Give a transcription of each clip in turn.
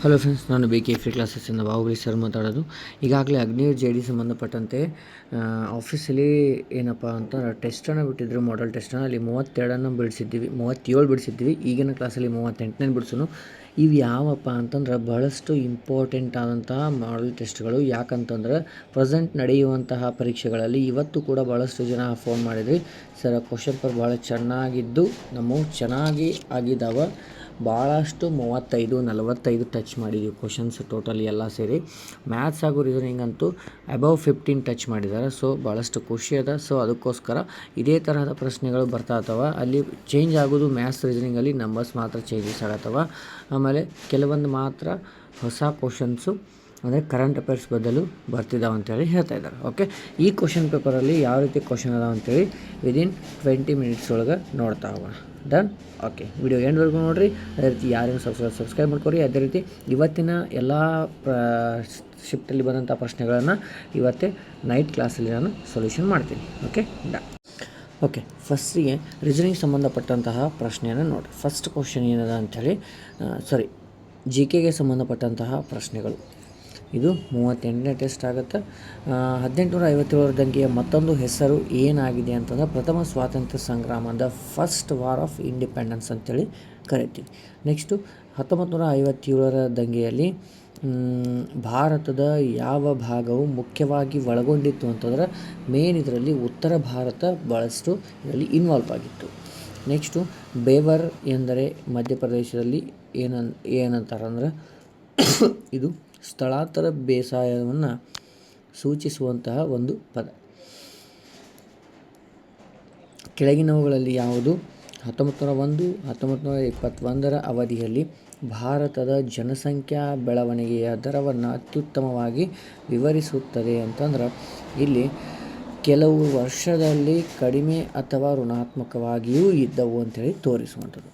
Hello friends, ನಾನು BK free ಕ್ಲಾಸಸ್ಸಿಂದ Bahubali sir ಮಾತಾಡೋದು. ಈಗಾಗಲೇ ಅಗ್ನಿವೀರ್ JD ಸಂಬಂಧಪಟ್ಟಂತೆ ಆಫೀಸಲ್ಲಿ ಏನಪ್ಪ ಅಂತ ಟೆಸ್ಟನ್ನು ಬಿಟ್ಟಿದ್ರು, ಮಾಡೆಲ್ ಟೆಸ್ಟನ್ನು. ಅಲ್ಲಿ 37 ಬಿಡಿಸಿದ್ದೀವಿ, 37 ಬಿಡಿಸಿದ್ದೀವಿ. ಈಗಿನ ಕ್ಲಾಸಲ್ಲಿ 38ನೇ ಬಿಡಿಸೋನು. ಇವು ಯಾವಪ್ಪ ಅಂತಂದ್ರೆ ಬಹಳಷ್ಟು ಇಂಪಾರ್ಟೆಂಟ್ ಆದಂತಹ ಮಾಡೆಲ್ ಟೆಸ್ಟ್ಗಳು. ಯಾಕಂತಂದ್ರೆ ಪ್ರೆಸೆಂಟ್ ನಡೆಯುವಂತಹ ಪರೀಕ್ಷೆಗಳಲ್ಲಿ ಇವತ್ತು ಕೂಡ ಭಾಳಷ್ಟು ಜನ ಫೋನ್ ಮಾಡಿದ್ರಿ, ಸರ್ ಕ್ವಶನ್ ಪೇಪರ್ ಭಾಳ ಚೆನ್ನಾಗಿದ್ದು ನಮ್ಮವು ಚೆನ್ನಾಗಿ ಆಗಿದ್ದಾವೆ. ಭಾಳಷ್ಟು 35-45 ಟಚ್ ಮಾಡಿದ್ದೀವಿ ಕ್ವಶನ್ಸ್ ಟೋಟಲಿ ಎಲ್ಲ ಸೇರಿ. ಮ್ಯಾಥ್ಸ್ ಹಾಗೂ ರೀಸನಿಂಗ್ ಅಂತೂ ಅಬವ್ 15 ಟಚ್ ಮಾಡಿದ್ದಾರೆ. ಸೊ ಭಾಳಷ್ಟು ಖುಷಿ ಅದ. ಸೊ ಅದಕ್ಕೋಸ್ಕರ ಇದೇ ತರಹದ ಪ್ರಶ್ನೆಗಳು ಬರ್ತಾ ಇರ್ತವೆ. ಅಲ್ಲಿ ಚೇಂಜ್ ಆಗೋದು ಮ್ಯಾಥ್ಸ್ ರೀಸನಿಂಗಲ್ಲಿ ನಂಬರ್ಸ್ ಮಾತ್ರ ಚೇಂಜಸ್ ಆಗತ್ತವ. ಆಮೇಲೆ ಕೆಲವೊಂದು ಮಾತ್ರ ಹೊಸ ಕ್ವಶನ್ಸು ಅಂದರೆ ಕರೆಂಟ್ ಅಫೇರ್ಸ್ ಬದಲು ಬರ್ತಿದ್ದಾವೆ ಅಂತೇಳಿ ಹೇಳ್ತಾ ಇದ್ದಾರೆ. ಓಕೆ, ಈ ಕ್ವಶನ್ ಪೇಪರಲ್ಲಿ ಯಾವ ರೀತಿ ಕ್ವಶನ್ ಅದಾವೆ ಅಂತೇಳಿ ವಿದಿನ್ 20 ಮಿನಿಟ್ಸ್ ಒಳಗೆ ನೋಡ್ತಾ ಹೋಗೋಣ. ಡನ್. ಓಕೆ, ವಿಡಿಯೋ ಎಂಡ್ವರೆಗೂ ನೋಡಿರಿ. ಅದೇ ರೀತಿ ಯಾರೇನು ಸಬ್ಸ್ಕ್ರೈಬ್ ಮಾಡ್ಕೊರಿ. ಅದೇ ರೀತಿ ಇವತ್ತಿನ ಎಲ್ಲ ಶಿಫ್ಟಲ್ಲಿ ಬಂದಂಥ ಪ್ರಶ್ನೆಗಳನ್ನು ಇವತ್ತೇ ನೈಟ್ ಕ್ಲಾಸಲ್ಲಿ ನಾನು ಸೊಲ್ಯೂಷನ್ ಮಾಡ್ತೀನಿ. Okay, done. ಓಕೆ, ಫಸ್ಟಿಗೆ ರೀಸನಿಂಗ್ ಸಂಬಂಧಪಟ್ಟಂತಹ ಪ್ರಶ್ನೆಯನ್ನು ನೋಡಿರಿ. ಫಸ್ಟ್ ಕ್ವಶನ್ ಏನದ ಅಂಥೇಳಿ GKಗೆ ಸಂಬಂಧಪಟ್ಟಂತಹ ಪ್ರಶ್ನೆಗಳು. ಇದು 38ನೇ ಟೆಸ್ಟ್ ಆಗುತ್ತೆ. 1857 ದಂಗೆಯ ಮತ್ತೊಂದು ಹೆಸರು ಏನಾಗಿದೆ ಅಂತಂದ್ರೆ ಪ್ರಥಮ ಸ್ವಾತಂತ್ರ್ಯ ಸಂಗ್ರಾಮದ ಫಸ್ಟ್ ವಾರ್ ಆಫ್ ಇಂಡಿಪೆಂಡೆನ್ಸ್ ಅಂತೇಳಿ ಕರಿತೀವಿ. ನೆಕ್ಸ್ಟು 1957 ದಂಗೆಯಲ್ಲಿ ಭಾರತದ ಯಾವ ಭಾಗವು ಮುಖ್ಯವಾಗಿ ಒಳಗೊಂಡಿತ್ತು ಅಂತಂದ್ರೆ ಮೇನ್ ಇದರಲ್ಲಿ ಉತ್ತರ ಭಾರತ ಭಾಳಷ್ಟು ಇದರಲ್ಲಿ ಇನ್ವಾಲ್ವ್ ಆಗಿತ್ತು. ನೆಕ್ಸ್ಟು ಬೇವರ್ ಎಂದರೆ ಮಧ್ಯಪ್ರದೇಶದಲ್ಲಿ ಏನಂತಾರಂದ್ರೆ ಇದು ಸ್ಥಳಾಂತರ ಬೇಸಾಯವನ್ನು ಸೂಚಿಸುವಂತಹ ಒಂದು ಪದ. ಕೆಳಗಿನವುಗಳಲ್ಲಿ ಯಾವುದು 1901, 1921 ಅವಧಿಯಲ್ಲಿ ಭಾರತದ ಜನಸಂಖ್ಯಾ ಬೆಳವಣಿಗೆಯ ದರವನ್ನು ಅತ್ಯುತ್ತಮವಾಗಿ ವಿವರಿಸುತ್ತದೆ ಅಂತಂದ್ರೆ ಇಲ್ಲಿ ಕೆಲವು ವರ್ಷದಲ್ಲಿ ಕಡಿಮೆ ಅಥವಾ ಋಣಾತ್ಮಕವಾಗಿಯೂ ಇದ್ದವು ಅಂತೇಳಿ ತೋರಿಸುವಂಥದ್ದು.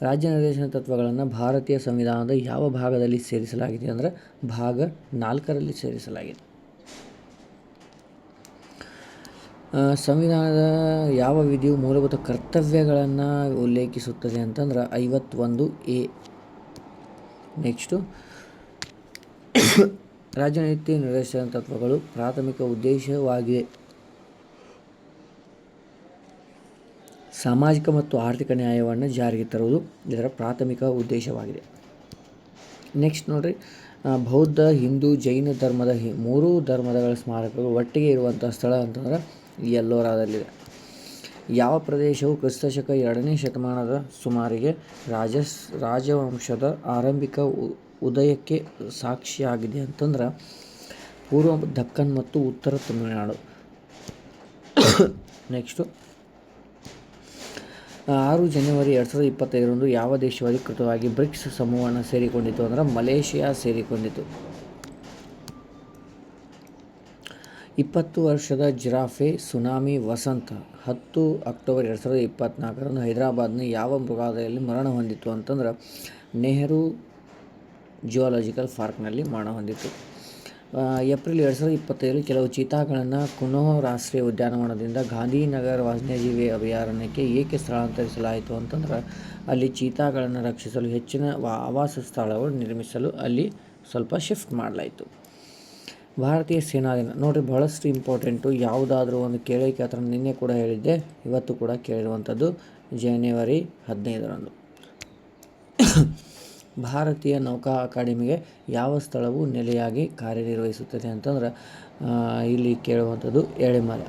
ರಾಜ್ಯ ನಿರ್ದೇಶನ ತತ್ವಗಳನ್ನು ಭಾರತೀಯ ಸಂವಿಧಾನದ ಯಾವ ಭಾಗದಲ್ಲಿ ಸೇರಿಸಲಾಗಿದೆ ಅಂದರೆ ಭಾಗ 4ರಲ್ಲಿ ಸೇರಿಸಲಾಗಿದೆ. ಸಂವಿಧಾನದ ಯಾವ ವಿಧಿಯು ಮೂಲಭೂತ ಕರ್ತವ್ಯಗಳನ್ನು ಉಲ್ಲೇಖಿಸುತ್ತದೆ ಅಂತಂದ್ರೆ 51A. ನೆಕ್ಸ್ಟು ರಾಜನೀತಿ ನಿರ್ದೇಶನ ತತ್ವಗಳು ಪ್ರಾಥಮಿಕ ಉದ್ದೇಶವಾಗಿದೆ ಸಾಮಾಜಿಕ ಮತ್ತು ಆರ್ಥಿಕ ನ್ಯಾಯವನ್ನು ಜಾರಿಗೆ ತರುವುದು ಇದರ ಪ್ರಾಥಮಿಕ ಉದ್ದೇಶವಾಗಿದೆ. ನೆಕ್ಸ್ಟ್ ನೋಡಿರಿ, ಬೌದ್ಧ, ಹಿಂದೂ, ಜೈನ ಧರ್ಮದ 3 ಧರ್ಮಗಳ ಸ್ಮಾರಕಗಳು ಒಟ್ಟಿಗೆ ಇರುವಂಥ ಸ್ಥಳ ಅಂತಂದ್ರೆ ಎಲ್ಲೋರಾದಲ್ಲಿದೆ. ಯಾವ ಪ್ರದೇಶವು ಕ್ರಿಸ್ತಶಕ 2ನೇ ಶತಮಾನದ ಸುಮಾರಿಗೆ ರಾಜವಂಶದ ಆರಂಭಿಕ ಉದಯಕ್ಕೆ ಸಾಕ್ಷಿಯಾಗಿದೆ ಅಂತಂದ್ರೆ ಪೂರ್ವ ದಕ್ಕನ್ ಮತ್ತು ಉತ್ತರ ತಮಿಳುನಾಡು. ನೆಕ್ಸ್ಟು 6 ಜನವರಿ 2025 ಯಾವ ದೇಶವು ಅಧಿಕೃತವಾಗಿ ಬ್ರಿಕ್ಸ್ ಸಮೂಹವನ್ನು ಸೇರಿಕೊಂಡಿತು ಅಂದರೆ ಮಲೇಷಿಯಾ ಸೇರಿಕೊಂಡಿತು. 20 ವರ್ಷದ ಜಿರಾಫೆ ಸುನಾಮಿ ವಸಂತ 10 ಅಕ್ಟೋಬರ್ 2024 ಹೈದರಾಬಾದ್ನ ಯಾವ ಮೃಗಾಲಯದಲ್ಲಿ ಮರಣ ಹೊಂದಿತು ಅಂತಂದ್ರೆ ನೆಹರು ಜಿಯೋಲಾಜಿಕಲ್ ಪಾರ್ಕ್ನಲ್ಲಿ ಮರಣ ಹೊಂದಿತು. ಏಪ್ರಿಲ್ 2025 ಕೆಲವು ಚೀತಾಗಳನ್ನು ಕುನೋ ರಾಷ್ಟ್ರೀಯ ಉದ್ಯಾನವನದಿಂದ ಗಾಂಧಿನಗರ್ ವನ್ಯಜೀವಿ ಅಭಯಾರಣ್ಯಕ್ಕೆ ಏಕೆ ಸ್ಥಳಾಂತರಿಸಲಾಯಿತು ಅಂತಂದ್ರೆ ಅಲ್ಲಿ ಚೀತಾಗಳನ್ನು ರಕ್ಷಿಸಲು ಹೆಚ್ಚಿನ ಆವಾಸ ಸ್ಥಳಗಳು ನಿರ್ಮಿಸಲು ಅಲ್ಲಿ ಸ್ವಲ್ಪ ಶಿಫ್ಟ್ ಮಾಡಲಾಯಿತು. ಭಾರತೀಯ ಸೇನಾ ದಿನ ನೋಡಿರಿ, ಬಹಳಷ್ಟು ಇಂಪಾರ್ಟೆಂಟು. ಯಾವುದಾದ್ರೂ ಒಂದು ಕೇಳಲಿಕ್ಕೆ ಆ ಥರ ನಿನ್ನೆ ಕೂಡ ಹೇಳಿದ್ದೆ, ಇವತ್ತು ಕೂಡ ಕೇಳಿರುವಂಥದ್ದು ಜನವರಿ 15ರಂದು. ಭಾರತೀಯ ನೌಕಾ ಅಕಾಡೆಮಿಗೆ ಯಾವ ಸ್ಥಳವು ನೆಲೆಯಾಗಿ ಕಾರ್ಯನಿರ್ವಹಿಸುತ್ತದೆ ಅಂತಂದ್ರೆ ಇಲ್ಲಿ ಕೇಳುವಂಥದ್ದು ಎಳೆಮಲೆ.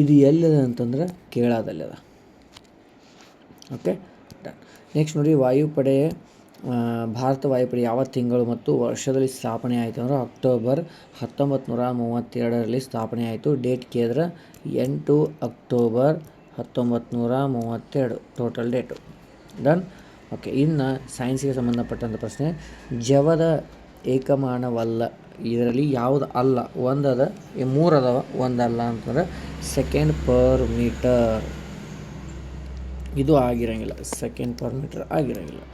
ಇದು ಎಲ್ಲಿದೆ ಅಂತಂದ್ರೆ ಕೇರಳದಲ್ಲಿದೆ. Okay, done. ನೆಕ್ಸ್ಟ್ ನೋಡಿ, ಭಾರತ ವಾಯುಪಡೆ ಯಾವ ತಿಂಗಳು ಮತ್ತು ವರ್ಷದಲ್ಲಿ ಸ್ಥಾಪನೆ ಆಯಿತು ಅಂದರೆ ಅಕ್ಟೋಬರ್ 1932ರಲ್ಲಿ ಸ್ಥಾಪನೆ ಆಯಿತು. ಡೇಟ್ ಕೇಳಿದ್ರೆ 8 October 1932 total date. Done. Okay, ಇನ್ನು ಸೈನ್ಸಿಗೆ ಸಂಬಂಧಪಟ್ಟಂಥ ಪ್ರಶ್ನೆ. ಜವದ ಏಕಮಾನವಲ್ಲ ಇದರಲ್ಲಿ ಯಾವುದು ಅಲ್ಲ? ಒಂದದ, 3 ಅದಾವ, ಒಂದಲ್ಲ ಅಂತಂದ್ರೆ ಸೆಕೆಂಡ್ ಪರ್ ಮೀಟರ್. ಇದು ಆಗಿರೋಂಗಿಲ್ಲ, ಸೆಕೆಂಡ್ ಪರ್ ಮೀಟರ್ ಆಗಿರೋಂಗಿಲ್ಲ.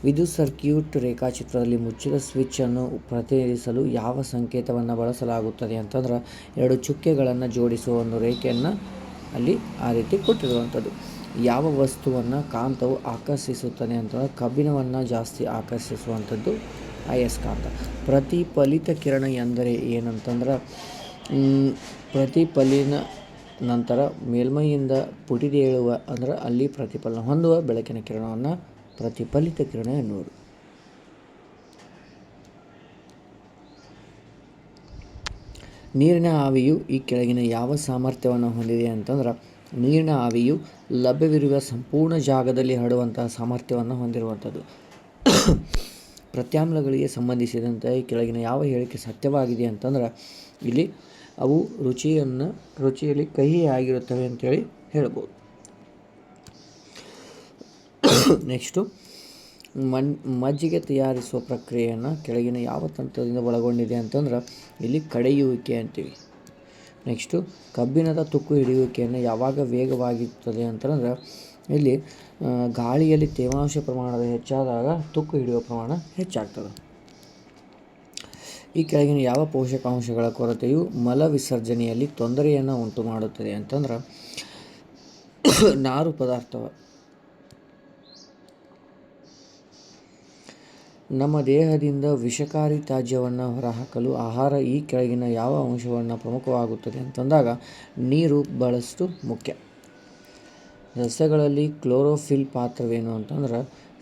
ವಿದ್ಯುತ್ ಸರ್ಕ್ಯೂಟ್ ರೇಖಾಚಿತ್ರದಲ್ಲಿ ಮುಚ್ಚಿದ ಸ್ವಿಚ್ಚನ್ನು ಪ್ರತಿನಿಧಿಸಲು ಯಾವ ಸಂಕೇತವನ್ನು ಬಳಸಲಾಗುತ್ತದೆ ಅಂತಂದ್ರೆ 2 ಚುಕ್ಕೆಗಳನ್ನು ಜೋಡಿಸುವ ಒಂದು ರೇಖೆಯನ್ನು ಅಲ್ಲಿ ಆ ರೀತಿ ಕೊಟ್ಟಿರುವಂಥದ್ದು. ಯಾವ ವಸ್ತುವನ್ನು ಕಾಂತವು ಆಕರ್ಷಿಸುತ್ತದೆ ಅಂತಂದ್ರೆ ಕಬ್ಬಿಣವನ್ನು ಜಾಸ್ತಿ ಆಕರ್ಷಿಸುವಂಥದ್ದು ಅಯಸ್ಕಾಂತ. ಪ್ರತಿಫಲಿತ ಕಿರಣ ಎಂದರೆ ಏನಂತಂದ್ರೆ ಪ್ರತಿಫಲಿನ ನಂತರ ಮೇಲ್ಮೈಯಿಂದ ಪುಟಿದೇಳುವ ಅಂದ್ರೆ ಅಲ್ಲಿ ಪ್ರತಿಫಲನ ಹೊಂದುವ ಬೆಳಕಿನ ಕಿರಣವನ್ನು ಪ್ರತಿಫಲಿತ ಕಿರಣ ಎನ್ನುವರು. ನೀರಿನ ಆವಿಯು ಈ ಕೆಳಗಿನ ಯಾವ ಸಾಮರ್ಥ್ಯವನ್ನು ಹೊಂದಿದೆ ಅಂತಂದ್ರೆ ನೀರಿನ ಆವಿಯು ಲಭ್ಯವಿರುವ ಸಂಪೂರ್ಣ ಜಾಗದಲ್ಲಿ ಹರಡುವಂತಹ ಸಾಮರ್ಥ್ಯವನ್ನು ಹೊಂದಿರುವಂಥದ್ದು. ಪ್ರತ್ಯಾಮ್ಲಗಳಿಗೆ ಸಂಬಂಧಿಸಿದಂತೆ ಈ ಕೆಳಗಿನ ಯಾವ ಹೇಳಿಕೆ ಸತ್ಯವಾಗಿದೆ ಅಂತಂದ್ರೆ ಇಲ್ಲಿ ಅವು ರುಚಿಯಲ್ಲಿ ಕಹಿಯಾಗಿರುತ್ತವೆ ಅಂತೇಳಿ ಹೇಳ್ಬೋದು. ನೆಕ್ಸ್ಟು ಮಜ್ಜಿಗೆ ತಯಾರಿಸುವ ಪ್ರಕ್ರಿಯೆಯನ್ನು ಕೆಳಗಿನ ಯಾವ ತಂತ್ರದಿಂದ ಒಳಗೊಂಡಿದೆ ಅಂತಂದ್ರೆ ಇಲ್ಲಿ ಕಡೆಯುವಿಕೆ ಅಂತೀವಿ. ನೆಕ್ಸ್ಟು ಕಬ್ಬಿಣದ ತುಕ್ಕು ಹಿಡಿಯುವಿಕೆಯನ್ನು ಯಾವಾಗ ವೇಗವಾಗಿರ್ತದೆ ಅಂತಂದ್ರೆ ಇಲ್ಲಿ ಗಾಳಿಯಲ್ಲಿ ತೇವಾಂಶ ಪ್ರಮಾಣದ ಹೆಚ್ಚಾದಾಗ ತುಕ್ಕು ಹಿಡಿಯುವ ಪ್ರಮಾಣ ಹೆಚ್ಚಾಗ್ತದೆ. ಈ ಕೆಳಗಿನ ಯಾವ ಪೋಷಕಾಂಶಗಳ ಕೊರತೆಯು ಮಲ ವಿಸರ್ಜನೆಯಲ್ಲಿ ತೊಂದರೆಯನ್ನು ಉಂಟು ಮಾಡುತ್ತದೆ ಅಂತಂದ್ರೆ ನಾರು ಪದಾರ್ಥ. ನಮ್ಮ ದೇಹದಿಂದ ವಿಷಕಾರಿ ತ್ಯಾಜ್ಯವನ್ನು ಹೊರಹಾಕಲು ಆಹಾರ ಈ ಕೆಳಗಿನ ಯಾವ ಅಂಶವನ್ನು ಪ್ರಮುಖವಾಗುತ್ತದೆ ಅಂತಂದಾಗ ನೀರು ಬಹಳಷ್ಟು ಮುಖ್ಯ. ಸಸ್ಯಗಳಲ್ಲಿ ಕ್ಲೋರೋಫಿಲ್ ಪಾತ್ರವೇನು ಅಂತಂದ್ರೆ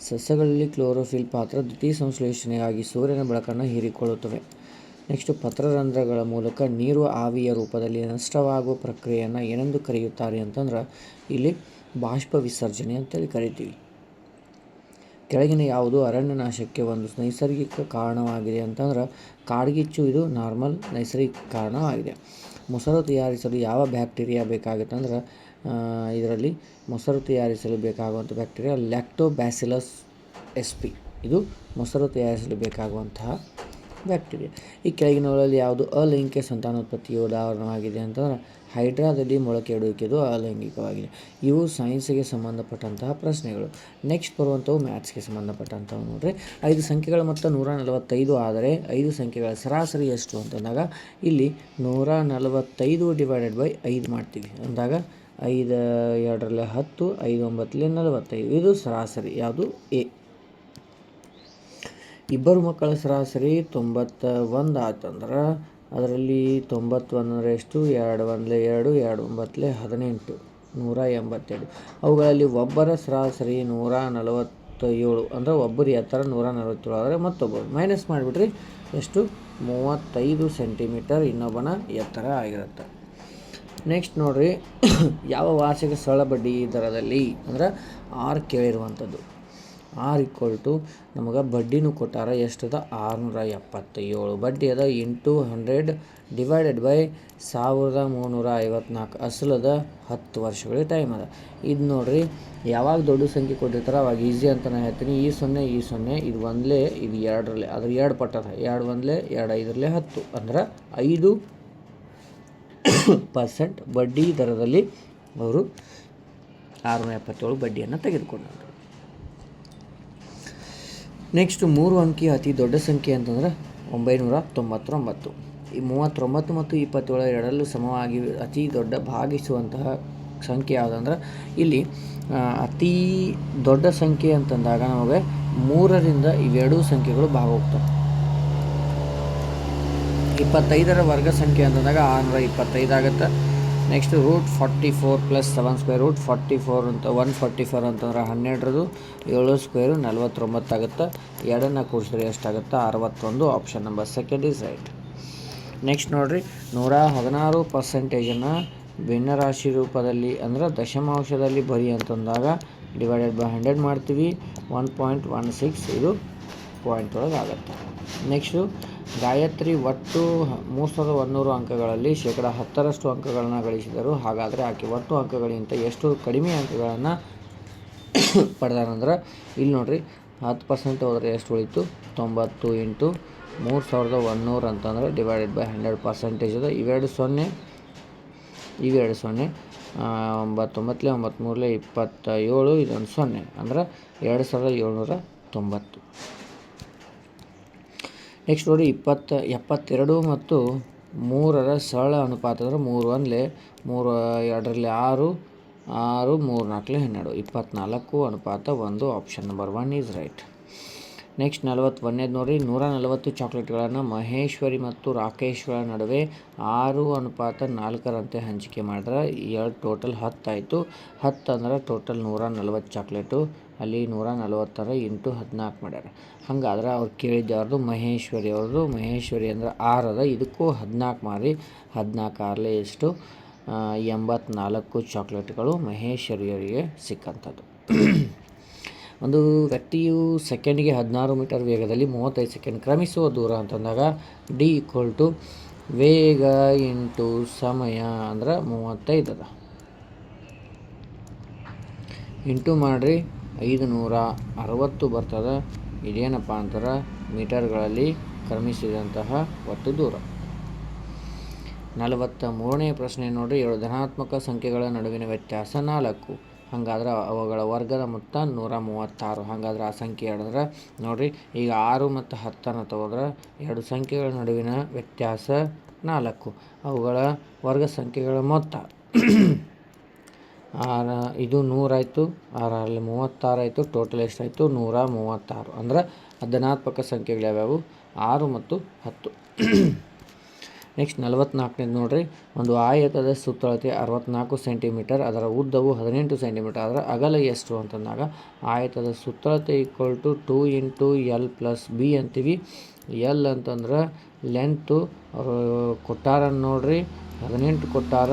ಸಸ್ಯಗಳಲ್ಲಿ ಕ್ಲೋರೋಫಿಲ್ ಪಾತ್ರ ದ್ಯುತಿ ಸಂಶ್ಲೇಷಣೆಯಾಗಿ ಸೂರ್ಯನ ಬೆಳಕನ್ನು ಹೀರಿಕೊಳ್ಳುತ್ತವೆ. ನೆಕ್ಸ್ಟ್ ಪತ್ರರಂಧ್ರಗಳ ಮೂಲಕ ನೀರು ಆವಿಯ ರೂಪದಲ್ಲಿ ನಷ್ಟವಾಗುವ ಪ್ರಕ್ರಿಯೆಯನ್ನು ಏನೆಂದು ಕರೆಯುತ್ತಾರೆ ಅಂತಂದ್ರೆ ಇಲ್ಲಿ ಬಾಷ್ಪ ವಿಸರ್ಜನೆ ಅಂತೇಳಿ ಕರಿತೀವಿ. ಕೆಳಗಿನ ಯಾವುದು ಅರಣ್ಯ ನಾಶಕ್ಕೆ ಒಂದು ನೈಸರ್ಗಿಕ ಕಾರಣವಾಗಿದೆ ಅಂತಂದ್ರೆ ಕಾಡ್ಗಿಚ್ಚು ಇದು ನಾರ್ಮಲ್ ನೈಸರ್ಗಿಕ ಕಾರಣವಾಗಿದೆ. ಮೊಸರು ತಯಾರಿಸಲು ಯಾವ ಬ್ಯಾಕ್ಟೀರಿಯಾ ಬೇಕಾಗುತ್ತಂದ್ರೆ ಇದರಲ್ಲಿ ಮೊಸರು ತಯಾರಿಸಲು ಬೇಕಾಗುವಂಥ ಬ್ಯಾಕ್ಟೀರಿಯಾ ಲ್ಯಾಕ್ಟೋಬ್ಯಾಸಿಲಸ್ ಎಸ್ಪಿ ಇದು ಮೊಸರು ತಯಾರಿಸಲು ಬೇಕಾಗುವಂತಹ ಬ್ಯಾಕ್ಟೀರಿಯಾ. ಈ ಕೆಳಗಿನವುಗಳಲ್ಲಿ ಯಾವುದು ಅಲೈಂಗಿಕ ಸಂತಾನೋತ್ಪತ್ತಿಯ ಉದಾಹರಣೆಯಾಗಿದೆ ಅಂತಂದ್ರೆ ಹೈಡ್ರಾದಲ್ಲಿ ಮೊಳಕೆ ಇಡುವಿಕೆದು ಅಲೈಂಗಿಕವಾಗಿದೆ. ಇವು ಸೈನ್ಸ್ಗೆ ಸಂಬಂಧಪಟ್ಟಂತಹ ಪ್ರಶ್ನೆಗಳು. ನೆಕ್ಸ್ಟ್ ಬರುವಂಥವು ಮ್ಯಾಥ್ಸ್ಗೆ ಸಂಬಂಧಪಟ್ಟಂಥವು ನೋಡ್ರಿ. 5 ಸಂಖ್ಯೆಗಳ ಮೊತ್ತ 145 ಆದರೆ 5 ಸಂಖ್ಯೆಗಳ ಸರಾಸರಿ ಎಷ್ಟು ಅಂತಂದಾಗ ಇಲ್ಲಿ 145 / 5 ಮಾಡ್ತೀವಿ ಅಂದಾಗ 5 2 10 5 9 45 ಇದು ಸರಾಸರಿ ಯಾವುದು ಎ. ಇಬ್ಬರು ಮಕ್ಕಳ ಸರಾಸರಿ 91 ಆತಂದ್ರೆ ಅದರಲ್ಲಿ 91 ಅಂದರೆ ಎಷ್ಟು 2 1 2 2 9 18 182. ಅವುಗಳಲ್ಲಿ ಒಬ್ಬರ ಸರಾಸರಿ 147 ಅಂದರೆ ಒಬ್ಬರು ಎತ್ತರ 147 ಆದರೆ ಮತ್ತೊಬ್ಬರು ಮೈನಸ್ ಮಾಡಿಬಿಟ್ರಿ ಎಷ್ಟು 35 ಸೆಂಟಿಮೀಟರ್ ಇನ್ನೊಬ್ಬನ ಎತ್ತರ ಆಗಿರುತ್ತೆ. ನೆಕ್ಸ್ಟ್ ನೋಡ್ರಿ ಯಾವ ವಾರ್ಷಿಕ ಸರಳ ಬಡ್ಡಿ ದರದಲ್ಲಿ ಅಂದ್ರೆ ಆರ್ ಕೇಳಿರುವಂಥದ್ದು. ಆರ್ = ನಮಗೆ ಬಡ್ಡಿನೂ ಕೊಟ್ಟಾರ ಎಷ್ಟದ 677 ಬಡ್ಡಿ ಅದ ಇಂಟು 100 ಡಿವೈಡೆಡ್ ಬೈ 1354 ಅಸಲದ 10 ವರ್ಷಗಳಿಗೆ ಟೈಮ್ ಅದ. ಇದು ನೋಡ್ರಿ ಯಾವಾಗ ದೊಡ್ಡ ಸಂಖ್ಯೆ ಕೊಟ್ಟಿರ್ತಾರೆ ಅವಾಗ ಈಸಿ ಅಂತ ನಾನು ಹೇಳ್ತೀನಿ. ಈ 0 ಇದು ಒಂದಲೇ ಇದು 2ರಲ್ಲಿ ಅದ್ರ 2 ಪಟ್ಟದ 2 1 2 5ರಲ್ಲಿ 10 ಅಂದ್ರೆ 5% ಬಡ್ಡಿ ದರದಲ್ಲಿ ಅವರು 677 ಬಡ್ಡಿಯನ್ನು ತೆಗೆದುಕೊಂಡರು. ನೆಕ್ಸ್ಟ್ 3 ಅಂಕಿ ಅತಿ ದೊಡ್ಡ ಸಂಖ್ಯೆ ಅಂತಂದ್ರೆ 999. ಈ 39 ಮತ್ತು 27 ಎರಡರಲ್ಲೂ ಸಮವಾಗಿ ಅತಿ ದೊಡ್ಡ ಭಾಗಿಸುವಂತಹ ಸಂಖ್ಯೆ ಯಾವುದಂದ್ರೆ ಇಲ್ಲಿ ಅತಿ ದೊಡ್ಡ ಸಂಖ್ಯೆ ಅಂತಂದಾಗ ನಮಗೆ 3ರಿಂದ ಇವೆರಡೂ ಸಂಖ್ಯೆಗಳು ಭಾಗ ಹೋಗ್ತವೆ. 25ರ ವರ್ಗ ಸಂಖ್ಯೆ ಅಂತಂದಾಗ 625 ಆಗುತ್ತೆ. ನೆಕ್ಸ್ಟ್ √44 + 7² √44 ಅಂತ 144 ಅಂತಂದ್ರೆ 12ರದು 7 ಸ್ಕ್ವೇರು 49 ಆಗುತ್ತೆ. ಎರಡನ್ನು ಕೂಡಿಸಿದ್ರೆ ಎಷ್ಟಾಗುತ್ತೆ 61. Option number second is right. Next ನೋಡ್ರಿ 116% ಭಿನ್ನರಾಶಿ ರೂಪದಲ್ಲಿ ಅಂದ್ರೆ ದಶಮಾಂಶದಲ್ಲಿ ಬರಿ ಅಂತಂದಾಗ ಡಿವೈಡೆಡ್ ಬೈ 100 ಮಾಡ್ತೀವಿ 1.16 ಇದು ಪಾಯಿಂಟ್ ಒಳಗೆ ಆಗುತ್ತೆ. ನೆಕ್ಸ್ಟು ಗಾಯತ್ರಿ ಒಟ್ಟು 3100 ಅಂಕಗಳಲ್ಲಿ 10% ಅಂಕಗಳನ್ನು ಗಳಿಸಿದರು. ಹಾಗಾದರೆ ಆಕೆ ಒಟ್ಟು ಅಂಕಗಳಿಗಿಂತ ಎಷ್ಟು ಕಡಿಮೆ ಅಂಕಗಳನ್ನು ಪಡೆದಾರಂದ್ರೆ ಇಲ್ಲಿ ನೋಡ್ರಿ 10% ಹೋದರೆ ಎಷ್ಟು ಉಳಿತು 90 × 3100 ಅಂತಂದರೆ ಡಿವೈಡೆಡ್ ಬೈ 100% ಅದ. ಇವೆರಡು 0 ಇವೆರಡು 0 99 93 27 ಇದೊಂದು 0 ಅಂದ್ರೆ 2790. ನೆಕ್ಸ್ಟ್ ನೋಡಿ 72 ಮತ್ತು 3ರ ಸರಳ ಅನುಪಾತ ಅಂದರೆ 3 1 3 2ರಲ್ಲಿ 6 6 3 4 12 24 ಅನುಪಾತ 1 option number 1 is right. Next 41ನೇದು ನೋಡಿರಿ, 140 ಚಾಕ್ಲೇಟ್ಗಳನ್ನು ಮಹೇಶ್ವರಿ ಮತ್ತು ರಾಕೇಶ್ಗಳ ನಡುವೆ 6:4 ಹಂಚಿಕೆ ಮಾಡಿದ್ರೆ ಟೋಟಲ್ 10 ಆಯಿತು. 10 ಅಂದ್ರೆ ಟೋಟಲ್ 140 ಚಾಕ್ಲೇಟು, ಅಲ್ಲಿ 140 ಇಂಟು 14 ಮಾಡ್ಯಾರ. ಹಂಗಾದ್ರೆ ಅವ್ರು ಕೇಳಿದ್ದು ಅವ್ರದ್ದು ಮಹೇಶ್ವರಿ ಅವ್ರದ್ದು. ಮಹೇಶ್ವರಿ ಅಂದ್ರೆ 6 ಅದ, ಇದಕ್ಕೂ 14 ಮಾರಿ 14 6 ಎಷ್ಟು 84 ಚಾಕ್ಲೇಟ್ಗಳು ಮಹೇಶ್ವರಿಯವರಿಗೆ ಸಿಕ್ಕಂಥದ್ದು. ಒಂದು ವ್ಯಕ್ತಿಯು ಸೆಕೆಂಡಿಗೆ 16 ಮೀಟರ್ ವೇಗದಲ್ಲಿ 35 ಸೆಕೆಂಡ್ ಕ್ರಮಿಸುವ ದೂರ ಅಂತಂದಾಗ ಡಿ ಈಕ್ವಲ್ ಟು ವೇಗ ಇಂಟು ಸಮಯ ಅಂದ್ರೆ 35 ಅದ. ಇಂಟು ಮಾಡಿರಿ 560 ಬರ್ತದೆ. ಇದೇನಪ್ಪ ಅಂತಾರೆ ಮೀಟರ್ಗಳಲ್ಲಿ ಕ್ರಮಿಸಿದಂತಹ ಒಟ್ಟು ದೂರ. 43ನೇ ಪ್ರಶ್ನೆ ನೋಡಿರಿ, 2 ಧನಾತ್ಮಕ ಸಂಖ್ಯೆಗಳ ನಡುವಿನ ವ್ಯತ್ಯಾಸ 4. ಹಾಗಾದ್ರೆ ಅವುಗಳ ವರ್ಗದ ಮೊತ್ತ 136. ಹಾಗಾದ್ರೆ ಆ ಸಂಖ್ಯೆ ಹೇಳಿದ್ರೆ ನೋಡಿರಿ, ಈಗ 6 ಮತ್ತು 10 ತಗೋದ್ರೆ 2 ಸಂಖ್ಯೆಗಳ ನಡುವಿನ ವ್ಯತ್ಯಾಸ 4, ಅವುಗಳ ವರ್ಗ ಸಂಖ್ಯೆಗಳ ಮೊತ್ತ ಇದು 100 ಆಯಿತು, 6 36 ಆಯಿತು, ಟೋಟಲ್ ಎಷ್ಟಾಯಿತು 136. ಅಂದ್ರೆ ಧನಾತ್ಮಕ ಸಂಖ್ಯೆಗಳು ಯಾವ್ಯಾವು 6 ಮತ್ತು 10. ನೆಕ್ಸ್ಟ್ 44ನೇದು ನೋಡಿರಿ, ಒಂದು ಆಯತದ ಸುತ್ತಳತೆ 64 ಸೆಂಟಿಮೀಟರ್, ಅದರ ಉದ್ದವು 18 ಸೆಂಟಿಮೀಟರ್, ಅದರ ಅಗಲ ಎಷ್ಟು ಅಂತಂದಾಗ ಆಯತದ ಸುತ್ತಳತೆ equal to 2 into L plus B ಅಂತೀವಿ. ಎಲ್ ಅಂತಂದ್ರೆ ಲೆಂತು ಅವರು ಕೊಟ್ಟಾರ ನೋಡ್ರಿ, 18 ಕೊಟ್ಟಾರ,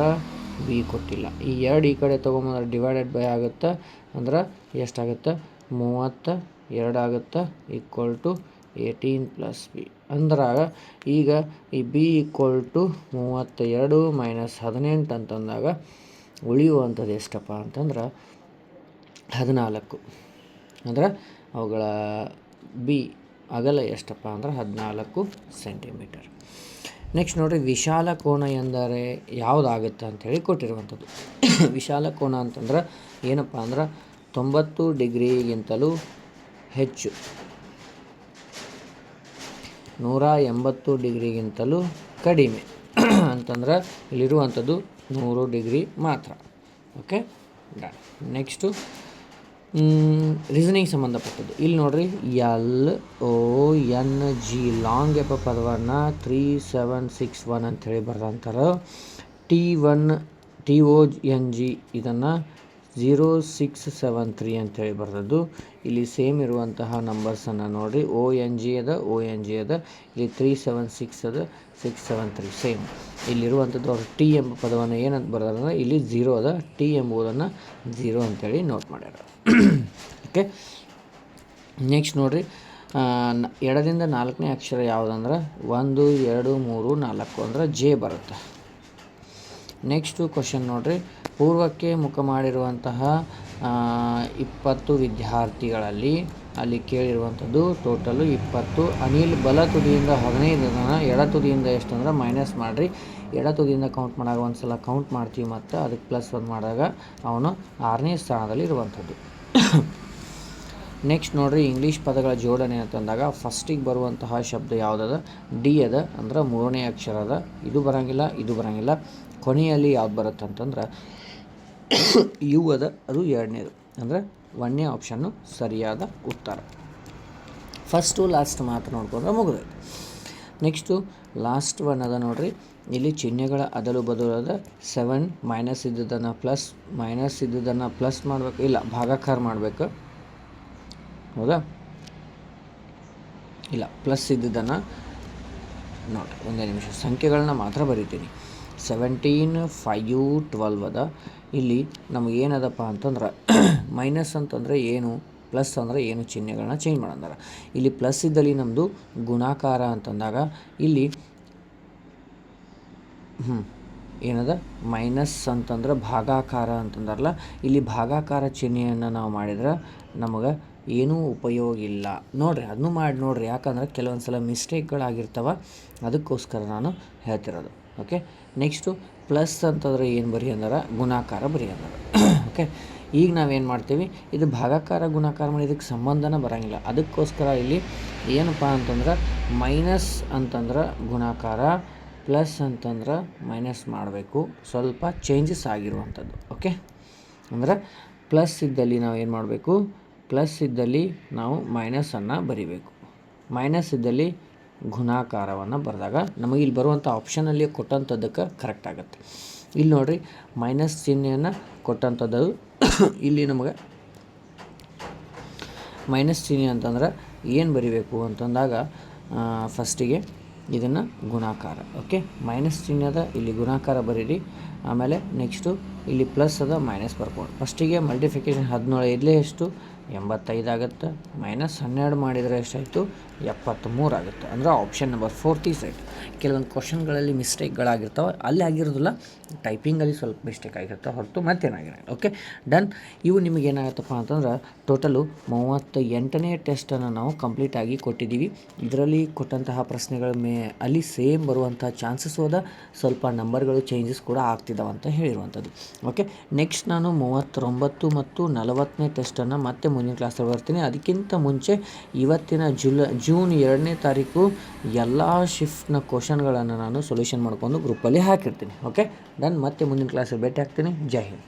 ಬಿ ಕೊಟ್ಟಿಲ್ಲ. ಈ 2 ಈ ಕಡೆ ತೊಗೊಂಬಂದ್ರೆ ಡಿವೈಡೆಡ್ ಬೈ ಆಗುತ್ತೆ, ಅಂದ್ರೆ ಎಷ್ಟಾಗುತ್ತೆ 32 ಆಗುತ್ತೆ, ಈಕ್ವಲ್ ಟು 18 ಪ್ಲಸ್ ಬಿ. ಅಂದ್ರಾಗ ಈಗ ಈ ಬಿ ಈಕ್ವಲ್ ಟು 32 ಮೈನಸ್ 18 ಅಂತಂದಾಗ ಉಳಿಯುವಂಥದ್ದು ಎಷ್ಟಪ್ಪ ಅಂತಂದ್ರೆ 14. ಅಂದ್ರೆ ಅವುಗಳ ಬಿ ಅಗಲ ಎಷ್ಟಪ್ಪ ಅಂದ್ರೆ 14 ಸೆಂಟಿಮೀಟರ್. ನೆಕ್ಸ್ಟ್ ನೋಡಿರಿ, ವಿಶಾಲ ಕೋನ ಎಂದರೆ ಯಾವುದಾಗುತ್ತೆ ಅಂಥೇಳಿ ಕೊಟ್ಟಿರುವಂಥದ್ದು. ವಿಶಾಲ ಕೋನ ಅಂತಂದ್ರೆ ಏನಪ್ಪ ಅಂದ್ರೆ 90 ಡಿಗ್ರಿಗಿಂತಲೂ ಹೆಚ್ಚು, 180 ಡಿಗ್ರಿಗಿಂತಲೂ ಕಡಿಮೆ ಅಂತಂದ್ರೆ ಇಲ್ಲಿರುವಂಥದ್ದು 100 ಡಿಗ್ರಿ ಮಾತ್ರ. Okay, done. ನೆಕ್ಸ್ಟು ರೀಸನಿಂಗ್ ಸಂಬಂಧಪಟ್ಟದ್ದು. ಇಲ್ಲಿ ನೋಡಿರಿ, LONG ಲಾಂಗ್ ಎಂಬ ಪದವನ್ನು 3761 ಅಂಥೇಳಿ ಬರ್ದಂತಾರೆ. TONG ಇದನ್ನು 0673 ಅಂಥೇಳಿ ಬರೆದದ್ದು. ಇಲ್ಲಿ ಸೇಮ್ ಇರುವಂತಹ ನಂಬರ್ಸನ್ನು ನೋಡಿರಿ, ONG ಅದ, ಇಲ್ಲಿ 376 ಅದ, 673 ಸೇಮ್. ಇಲ್ಲಿರುವಂಥದ್ದು ಅವರು ಟಿ ಎಂಬ ಪದವನ್ನು ಏನಂತ ಬರೆದಾರೆ, ಇಲ್ಲಿ 0 ಅದ, ಟಿ ಎಂಬುದನ್ನು 0 ಅಂಥೇಳಿ ನೋಟ್ ಮಾಡ್ಯಾರ. ಓಕೆ, ನೆಕ್ಸ್ಟ್ ನೋಡಿರಿ, 2ರಿಂದ 4ನೇ ಅಕ್ಷರ ಯಾವುದಂದ್ರೆ 1 2 3 4 ಅಂದ್ರೆ ಜೆ ಬರುತ್ತೆ. ನೆಕ್ಸ್ಟು ಕ್ವಶನ್ ನೋಡಿರಿ, ಪೂರ್ವಕ್ಕೆ ಮುಖ ಮಾಡಿರುವಂತಹ 20 ವಿದ್ಯಾರ್ಥಿಗಳಲ್ಲಿ ಅಲ್ಲಿ ಕೇಳಿರುವಂಥದ್ದು ಟೋಟಲು 20. ಅನಿಲ್ ಬಲ ತುದಿಯಿಂದ 15 ಜನ, ಎಡ ತುದಿಯಿಂದ ಎಷ್ಟು ಅಂದ್ರೆ ಮೈನಸ್ ಮಾಡಿರಿ. ಎಡ ತುದಿಯಿಂದ ಕೌಂಟ್ ಮಾಡಾಗ ಒಂದು ಸಲ ಕೌಂಟ್ ಮಾಡ್ತೀವಿ, ಮತ್ತು ಅದಕ್ಕೆ ಪ್ಲಸ್ 1 ಮಾಡಿದಾಗ ಅವನು 6ನೇ ಸ್ಥಾನದಲ್ಲಿ ಇರುವಂಥದ್ದು. ನೆಕ್ಸ್ಟ್ ನೋಡಿರಿ, ಇಂಗ್ಲೀಷ್ ಪದಗಳ ಜೋಡಣೆ ಅಂತಂದಾಗ ಫಸ್ಟಿಗೆ ಬರುವಂತಹ ಶಬ್ದ ಯಾವುದದ, ಡಿ ಅದ, ಅಂದ್ರೆ 3ನೇ ಅಕ್ಷರ ಅದ. ಇದು ಬರೋಂಗಿಲ್ಲ, ಇದು ಬರೋಂಗಿಲ್ಲ. ಕೊನೆಯಲ್ಲಿ ಯಾವ್ದು ಬರುತ್ತೆ ಅಂತಂದ್ರೆ ಯು ಅದ, ಅದು 2ನೇದು, ಅಂದರೆ 1ನೇ ಆಪ್ಷನ್ನು ಸರಿಯಾದ ಉತ್ತರ. ಫಸ್ಟು ಲಾಸ್ಟ್ ಮಾತ್ರ ನೋಡ್ಕೊಂಡ್ರೆ ಮುಗಿದೈತೆ. ನೆಕ್ಸ್ಟು ಲಾಸ್ಟ್ 1 ಅದ ನೋಡಿರಿ, ಇಲ್ಲಿ ಚಿಹ್ನೆಗಳ ಅದಲು ಬದಲಾದ 7 ಮೈನಸ್ ಇದ್ದದನ್ನು ಪ್ಲಸ್, ಮೈನಸ್ ಇದ್ದದನ್ನು ಪ್ಲಸ್ ಮಾಡಬೇಕು, ಇಲ್ಲ ಭಾಗಾಕಾರ ಮಾಡಬೇಕು. ಹೌದಾ, ಇಲ್ಲ ಪ್ಲಸ್ ಇದ್ದದನ್ನು ನೋಡಿರಿ, ಒಂದೇ ನಿಮಿಷ ಸಂಖ್ಯೆಗಳನ್ನ ಮಾತ್ರ ಬರಿತೀನಿ. 17 5 12 ಅದ. ಇಲ್ಲಿ ನಮಗೇನದಪ್ಪ ಅಂತಂದ್ರೆ ಮೈನಸ್ ಅಂತಂದರೆ ಏನು, ಪ್ಲಸ್ ಅಂದರೆ ಏನು, ಚಿಹ್ನೆಗಳನ್ನ ಚೇಂಜ್ ಮಾಡಂದಾರ. ಇಲ್ಲಿ ಪ್ಲಸ್ ಇದ್ದಲ್ಲಿ ನಮ್ಮದು ಗುಣಾಕಾರ ಅಂತಂದಾಗ ಇಲ್ಲಿ ಏನದ ಮೈನಸ್ ಅಂತಂದ್ರೆ ಭಾಗಾಕಾರ ಅಂತಂದಾರಲ್ಲ, ಇಲ್ಲಿ ಭಾಗಾಕಾರ ಚಿಹ್ನೆಯನ್ನು ನಾವು ಮಾಡಿದ್ರೆ ನಮಗೆ ಏನೂ ಉಪಯೋಗ ಇಲ್ಲ. ನೋಡಿರಿ, ಅದನ್ನು ಮಾಡಿ ನೋಡಿರಿ, ಯಾಕಂದ್ರೆ ಕೆಲವೊಂದು ಸಲ ಮಿಸ್ಟೇಕ್ಗಳಾಗಿರ್ತವೆ, ಅದಕ್ಕೋಸ್ಕರ ನಾನು ಹೇಳ್ತಿರೋದು. ಓಕೆ, ನೆಕ್ಸ್ಟು ಪ್ಲಸ್ ಅಂತಂದ್ರೆ ಏನು ಬರಿ ಅಂದ್ರೆ ಗುಣಾಕಾರ ಬರಿ ಅಂದ್ರೆ. ಓಕೆ, ಈಗ ನಾವೇನು ಮಾಡ್ತೀವಿ, ಇದು ಭಾಗಾಕಾರ ಗುಣಾಕಾರ ಮಾಡಿ ಇದಕ್ಕೆ ಸಂಬಂಧನ ಬರೋಂಗಿಲ್ಲ. ಅದಕ್ಕೋಸ್ಕರ ಇಲ್ಲಿ ಏನಪ್ಪ ಅಂತಂದ್ರೆ ಮೈನಸ್ ಅಂತಂದ್ರೆ ಗುಣಾಕಾರ, ಪ್ಲಸ್ ಅಂತಂದ್ರೆ ಮೈನಸ್ ಮಾಡಬೇಕು, ಸ್ವಲ್ಪ ಚೇಂಜಸ್ ಆಗಿರುವಂಥದ್ದು. ಓಕೆ, ಅಂದರೆ ಪ್ಲಸ್ ಇದ್ದಲ್ಲಿ ನಾವು ಏನು ಮಾಡಬೇಕು, ಪ್ಲಸ್ ಇದ್ದಲ್ಲಿ ನಾವು ಮೈನಸನ್ನು ಬರಿಬೇಕು, ಮೈನಸ್ ಇದ್ದಲ್ಲಿ ಗುಣಾಕಾರವನ್ನು ಬರೆದಾಗ ನಮಗೆ ಇಲ್ಲಿ ಬರುವಂಥ ಆಪ್ಷನಲ್ಲಿ ಕೊಟ್ಟಂಥದ್ದಕ್ಕೆ ಕರೆಕ್ಟ್ ಆಗುತ್ತೆ. ಇಲ್ಲಿ ನೋಡಿರಿ ಮೈನಸ್ ಚಿಹ್ನೆಯನ್ನು ಕೊಟ್ಟಂಥದ್ದು ಇಲ್ಲಿ ನಮಗೆ ಮೈನಸ್ ಚಿಹ್ನೆ ಅಂತಂದ್ರೆ ಏನು ಬರಿಬೇಕು ಅಂತಂದಾಗ ಫಸ್ಟಿಗೆ ಇದನ್ನು ಗುಣಾಕಾರ, ಓಕೆ, ಮೈನಸ್ ಚಿಹ್ನೆ ಅದ ಇಲ್ಲಿ ಗುಣಾಕಾರ ಬರೀರಿ. ಆಮೇಲೆ ನೆಕ್ಸ್ಟು ಇಲ್ಲಿ ಪ್ಲಸ್ ಅದ ಮೈನಸ್ ಬರ್ಕೊಂಡು ಫಸ್ಟಿಗೆ ಮಲ್ಟಿಫಿಕೇಷನ್ 17 ಇರಲಿ ಎಷ್ಟು 85 ಆಗುತ್ತೆ, ಮೈನಸ್ 12 ಮಾಡಿದರೆ ಎಷ್ಟಾಯಿತು 73 ಆಗುತ್ತೆ. ಅಂದರೆ ಆಪ್ಷನ್ ನಂಬರ್ 4 ಈಸ್ ರೈಟ್. ಕೆಲವೊಂದು ಕ್ವಶನ್ಗಳಲ್ಲಿ ಮಿಸ್ಟೇಕ್ಗಳಾಗಿರ್ತಾವೆ, ಅಲ್ಲಿ ಆಗಿರೋದಿಲ್ಲ, ಟೈಪಿಂಗಲ್ಲಿ ಸ್ವಲ್ಪ ಮಿಸ್ಟೇಕ್ ಆಗಿರ್ತಾವೆ ಹೊರತು ಮತ್ತೇನಾಗಿರಲ್ಲ. Okay done. ಇವು ನಿಮಗೆ ಏನಾಗುತ್ತಪ್ಪ ಅಂತಂದ್ರೆ ಟೋಟಲು 38ನೇ ಟೆಸ್ಟನ್ನು ನಾವು ಕಂಪ್ಲೀಟಾಗಿ ಕೊಟ್ಟಿದ್ದೀವಿ. ಇದರಲ್ಲಿ ಕೊಟ್ಟಂತಹ ಪ್ರಶ್ನೆಗಳ ಅಲ್ಲಿ ಸೇಮ್ ಬರುವಂಥ ಚಾನ್ಸಸ್ ಹೋದ, ಸ್ವಲ್ಪ ನಂಬರ್ಗಳು ಚೇಂಜಸ್ ಕೂಡ ಆಗ್ತಿದ್ದಾವೆ ಅಂತ ಹೇಳಿರುವಂಥದ್ದು. ಓಕೆ, ನೆಕ್ಸ್ಟ್ ನಾನು 39 ಮತ್ತು 40ನೇ ಟೆಸ್ಟನ್ನು ಮತ್ತೆ ಮುಂದಿನ ಕ್ಲಾಸಲ್ಲಿ ಬರ್ತೀನಿ. ಅದಕ್ಕಿಂತ ಮುಂಚೆ ಇವತ್ತಿನ ಜೂನ್ 2ನೇ ತಾರೀಕು ಎಲ್ಲ ಶಿಫ್ಟ್ನ ಕ್ವಶನ್ಗಳನ್ನು ನಾನು ಸೊಲ್ಯೂಷನ್ ಮಾಡ್ಕೊಂಡು ಗ್ರೂಪಲ್ಲಿ ಹಾಕಿರ್ತೀನಿ. Okay done. ಮತ್ತೆ ಮುಂದಿನ ಕ್ಲಾಸಲ್ಲಿ ಭೇಟಿ ಆಗ್ತೀನಿ. ಜೈ ಹಿಂದ್.